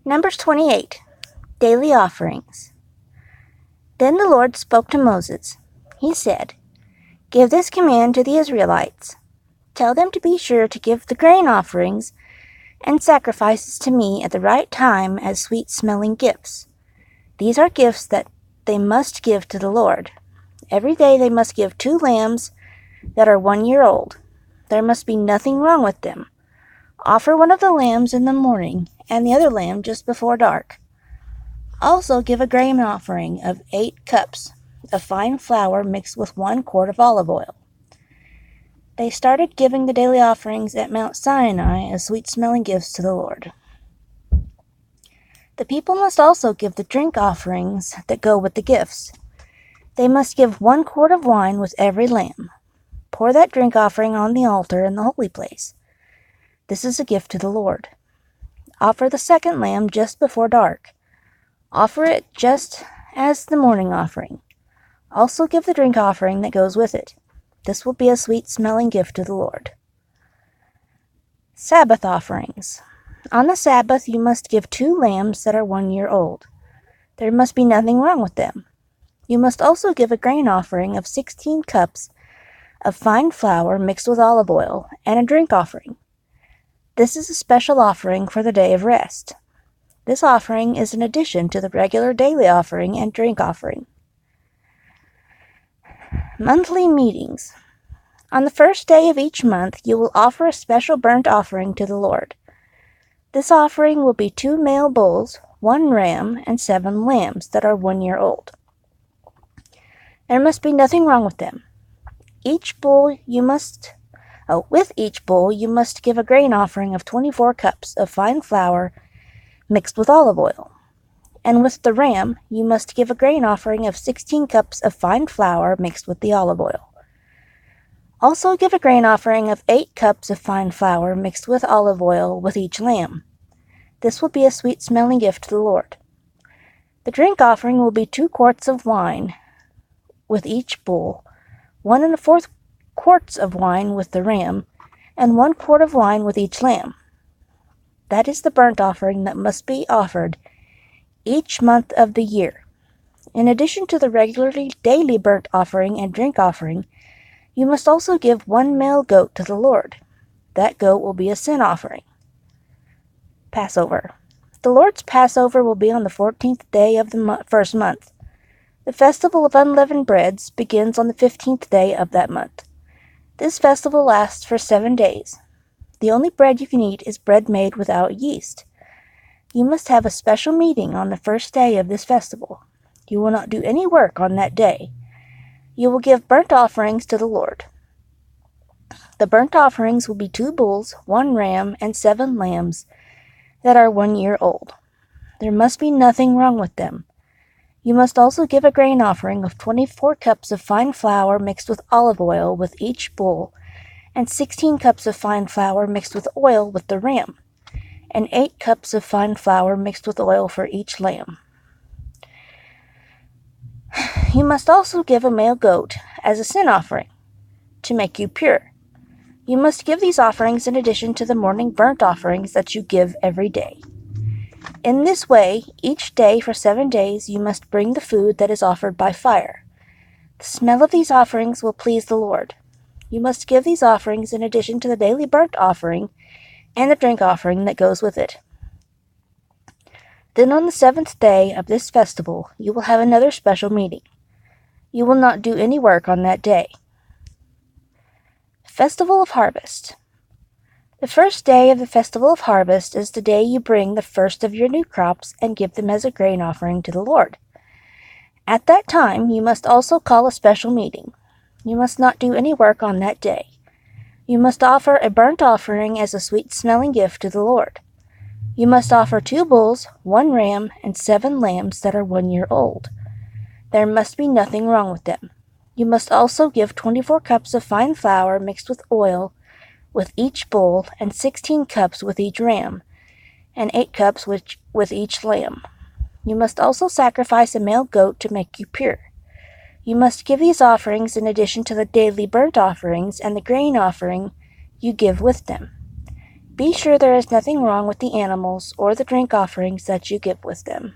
Numbers 28. Daily Offerings. Then the Lord spoke to Moses. He said, "Give this command to the Israelites. Tell them to be sure to give the grain offerings and sacrifices to me at the right time as sweet-smelling gifts. These are gifts that they must give to the Lord. Every day they must give 2 lambs that are 1 year old. There must be nothing wrong with them. Offer one of the lambs in the morning and the other lamb just before dark. Also give a grain offering of 8 cups of fine flour mixed with 1 quart of olive oil." They started giving the daily offerings at Mount Sinai as sweet-smelling gifts to the Lord. The people must also give the drink offerings that go with the gifts. They must give 1 quart of wine with every lamb. Pour that drink offering on the altar in the holy place. This is a gift to the Lord. Offer the second lamb just before dark. Offer it just as the morning offering. Also give the drink offering that goes with it. This will be a sweet-smelling gift to the Lord. Sabbath offerings. On the Sabbath you must give 2 lambs that are 1 year old. There must be nothing wrong with them. You must also give a grain offering of 16 cups of fine flour mixed with olive oil and a drink offering. This is a special offering for the day of rest. This offering is an addition to the regular daily offering and drink offering. Monthly meetings. On the first day of each month, you will offer a special burnt offering to the Lord. This offering will be 2 male bulls, 1 ram, and 7 lambs that are 1 year old. There must be nothing wrong with them. With each bull you must give a grain offering of 24 cups of fine flour mixed with olive oil. And with the ram, you must give a grain offering of 16 cups of fine flour mixed with the olive oil. Also give a grain offering of 8 cups of fine flour mixed with olive oil with each lamb. This will be a sweet-smelling gift to the Lord. The drink offering will be 2 quarts of wine with each bull, 1 1/4 quarts of wine with the ram, and 1 quart of wine with each lamb. That is the burnt offering that must be offered each month of the year. In addition to the regularly daily burnt offering and drink offering, you must also give 1 male goat to the Lord. That goat will be a sin offering. Passover. The Lord's Passover will be on the 14th day of the first month. The festival of unleavened breads begins on the 15th day of that month. This festival lasts for 7 days. The only bread you can eat is bread made without yeast. You must have a special meeting on the first day of this festival. You will not do any work on that day. You will give burnt offerings to the Lord. The burnt offerings will be 2 bulls, 1 ram, and 7 lambs that are 1 year old. There must be nothing wrong with them. You must also give a grain offering of 24 cups of fine flour mixed with olive oil with each bull, and 16 cups of fine flour mixed with oil with the ram, and 8 cups of fine flour mixed with oil for each lamb. You must also give a male goat as a sin offering, to make you pure. You must give these offerings in addition to the morning burnt offerings that you give every day. In this way, each day for 7 days you must bring the food that is offered by fire. The smell of these offerings will please the Lord. You must give these offerings in addition to the daily burnt offering and the drink offering that goes with it. Then on the 7th day of this festival you will have another special meeting. You will not do any work on that day. Festival of Harvest. The first day of the Festival of Harvest is the day you bring the first of your new crops and give them as a grain offering to the Lord. At that time, you must also call a special meeting. You must not do any work on that day. You must offer a burnt offering as a sweet-smelling gift to the Lord. You must offer 2 bulls, 1 ram, and 7 lambs that are 1 year old. There must be nothing wrong with them. You must also give 24 cups of fine flour mixed with oil with each bull, and 16 cups with each ram, and 8 cups with each lamb. You must also sacrifice a male goat to make you pure. You must give these offerings in addition to the daily burnt offerings and the grain offering you give with them. Be sure there is nothing wrong with the animals or the drink offerings that you give with them.